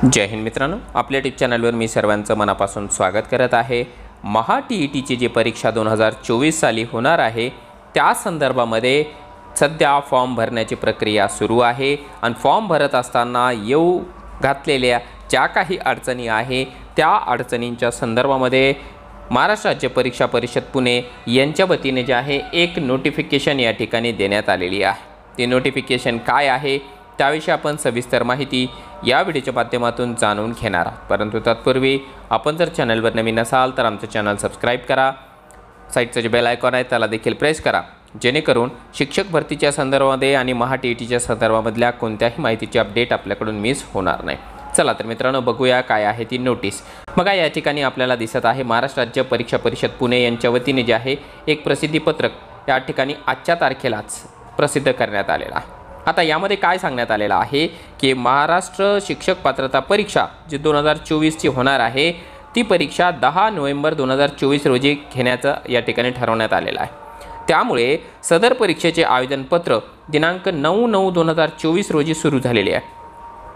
जय हिंद मित्रांनो, आपल्या यूट्यूब चॅनलवर मी सर्वांचं मनापासून स्वागत करत आहे। महा टीईटीची जी परीक्षा 2024 साली होणार आहे त्या संदर्भामध्ये सध्या फॉर्म भरण्याची प्रक्रिया सुरू आहे आणि फॉर्म भरत असताना येऊ घातलेल्या ज्या काही अडचणी आहे त्या अडचणींच्या संदर्भामध्ये महाराष्ट्र राज्य परीक्षा परिषद पुणे यांच्या वतीने जे आहे एक नोटिफिकेशन या ठिकाणी देण्यात आलेली आहे। ते नोटिफिकेशन काय आहे त्याविषयी आपण सविस्तर माहिती या व्हिडिओच्या माध्यमातून जाणून घेणार आहोत। परंतु तत्पूर्वी आपण जर चॅनलवर नवीन असाल तर आमचं चॅनल सबस्क्राइब करा, साईडचं जे बेल आयकॉन आहे त्याला देखील प्रेस करा, जेणेकरून शिक्षक भरतीच्या संदर्भामध्ये आणि महा टीईटीच्या संदर्भामधल्या कोणत्याही माहितीची अपडेट आपल्याकडून मिस होणार नाही। चला तर मित्रांनो, बघूया काय आहे ती नोटीस। बघा, या ठिकाणी आपल्याला दिसत आहे महाराष्ट्र राज्य परीक्षा परिषद पुणे यांच्या वतीने जे आहे एक प्रसिद्धीपत्रक या ठिकाणी आजच्या तारखेलाच प्रसिद्ध करण्यात आलेला आहे। आता यामध्ये काय सांगण्यात आलेलं आहे की महाराष्ट्र शिक्षक पात्रता परीक्षा जी 2024 ची होणार आहे ती परीक्षा 10 नोव्हेंबर 2024 रोजी घेण्याचं या ठिकाणी ठरवण्यात आलेलं आहे। त्यामुळे सदर परीक्षेचे आवेदनपत्र दिनांक 9/9/2024 रोजी सुरू झालेले आहे।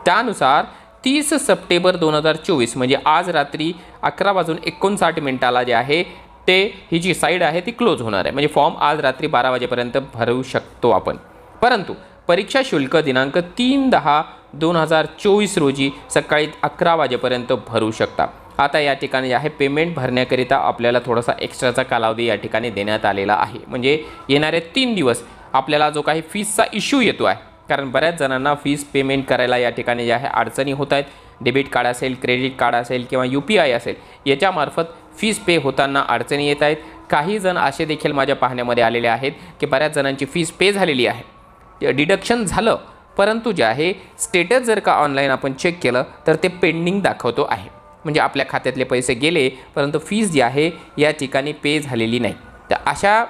त्यानुसार 30 सप्टेंबर 2024 म्हणजे आज रात्री 11:59 जे आहे ते ही जी साईड आहे ती क्लोज होणार आहे। म्हणजे फॉर्म आज रात्री 12 वाजेपर्यंत भरू शकतो आपण, परंतु परीक्षा शुल्क दिनांक 3/10/2024 रोजी सकाळी 11 वाजेपर्यंत भरू शकता। आता या ठिकाणी आहे पेमेंट भरण्याकरिता आपल्याला थोडासा एक्स्ट्राचा कालावधी या ठिकाणी देण्यात आलेला आहे। म्हणजे येणारे 3 दिवस आपल्याला जो काही फीसचा इश्यू येतो आहे, कारण बऱ्याच जणांना फीस पेमेंट करायला या ठिकाणी जे आहे अडचणी होत आहेत। डेबिट कार्ड असेल, क्रेडिट कार्ड असेल किंवा UPI असेल याच्यामार्फत फीस पे होताना अडचणी येत आहेत। काही जण असे देखील माझ्या पाहण्यामध्ये आलेले आहेत की बऱ्याच जणांची फीस पे झालेली आहे, डिडक्शन झालं, परंतु जे आहे स्टेटस जर का ऑनलाईन आपण चेक केलं तर ते पेंडिंग दाखवतो आहे। म्हणजे आपल्या खात्यातले पैसे गेले परंतु फीस जी आहे या ठिकाणी पे झालेली नाही। तर अशा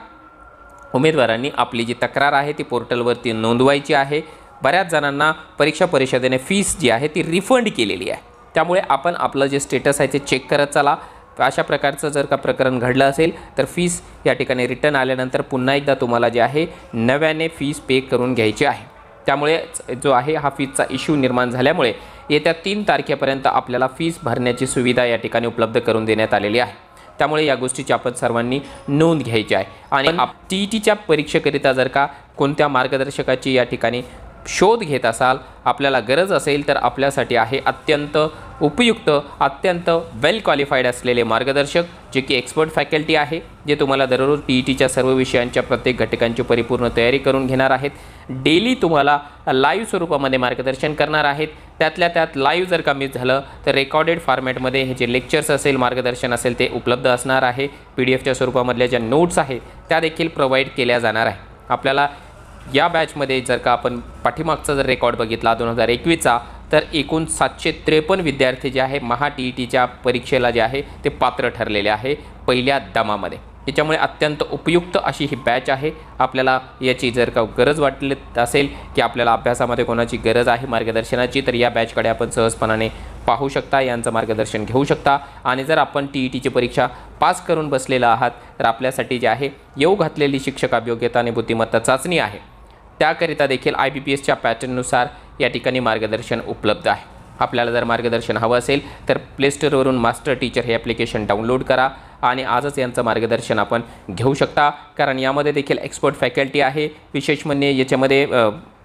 उमेदवारांनी आपली जी तक्रार आहे ती पोर्टलवरती नोंदवायची आहे। बऱ्याच जणांना परीक्षा परिषदेने फीस जी आहे ती रिफंड केलेली आहे, त्यामुळे आपण आपलं जे स्टेटस आहे ते चेक करत चला। अशा प्रकारचं जर का प्रकरण घडलं असेल तर फीस या ठिकाणी रिटर्न आल्यानंतर पुन्हा एकदा तुम्हाला जे आहे नव्याने फीस पे करून घ्यायची आहे। त्यामुळे जो आहे हा फीसचा इश्यू निर्माण झाल्यामुळे येत्या 3 तारखेपर्यंत आपल्याला फीस भरण्याची सुविधा या ठिकाणी उपलब्ध करून देण्यात आलेली आहे। त्यामुळे या गोष्टीची आपण सर्वांनी नोंद घ्यायची आहे। आणि टीईटीच्या परीक्षेकरिता जर का कोणत्या मार्गदर्शकाची या ठिकाणी शोध घेत असाल, आपल्याला गरज असेल तर आपल्यासाठी आहे अत्यंत उपयुक्त, अत्यंत वेल क्वालिफाईड असलेले मार्गदर्शक जे की एक्सपर्ट फॅकल्टी आहे, जे तुम्हाला दररोज टीईटीच्या सर्व विषयांच्या प्रत्येक घटकांची परिपूर्ण तयारी करून घेणार आहेत। डेली तुम्हाला लाईव्ह स्वरूपामध्ये मार्गदर्शन करणार आहेत। त्यातल्या त्यात लाईव्ह जर का मिस झालं तर रेकॉर्डेड फॉर्मॅटमध्ये हे जे लेक्चर्स असेल, मार्गदर्शन असेल ते उपलब्ध असणार आहे। PDF समरूपामधल्या ज्या नोट्स आहेत त्या देखील प्रोव्हाइड केल्या जाणार आहे। आपल्याला या बॅचमध्ये जर का आपण पाठीमागचा जर रेकॉर्ड बघितला 2021चा तर एकूण 753 विद्यार्थी जे आहे महा टीईटीच्या परीक्षेला जे आहे ते पात्र ठरलेले आहे पहिल्या दमामध्ये। त्याच्यामुळे अत्यंत उपयुक्त अशी ही बॅच आहे। आपल्याला याची जर का गरज वाटली असेल की आपल्याला अभ्यासामध्ये कोणाची गरज आहे मार्गदर्शनाची तर या बॅचकडे आपण सहजपणाने पाहू शकता, यांचं मार्गदर्शन घेऊ शकता। आणि जर आपण टीईटीची परीक्षा पास करून बसलेला आहात तर आपल्यासाठी जे आहे येऊ घातलेली शिक्षक अभियोग्यता आणि बुद्धिमत्ता चाचणी आहे त्याकरिता देखील IBPSच्या पॅटर्ननुसार या ठिकाणी मार्गदर्शन उपलब्ध आहे। आपल्याला जर मार्गदर्शन हवं असेल तर प्ले स्टोरवरून मास्टर टीचर हे ॲप्लिकेशन डाउनलोड करा आणि आजच यांचं मार्गदर्शन आपण घेऊ शकता, कारण यामध्ये देखील एक्सपर्ट फॅकल्टी आहे। विशेष म्हणजे याच्यामध्ये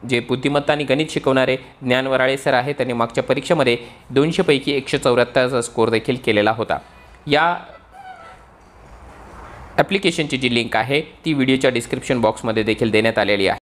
जे बुद्धिमत्ता आणि गणित शिकवणारे ज्ञान वराळे सर आहे, त्यांनी मागच्या परीक्षेमध्ये 200 पैकी 174चा स्कोर देखील केलेला होता। या ॲप्लिकेशनची जी लिंक आहे ती व्हिडिओच्या डिस्क्रिप्शन बॉक्समध्ये देखील देण्यात आलेली आहे।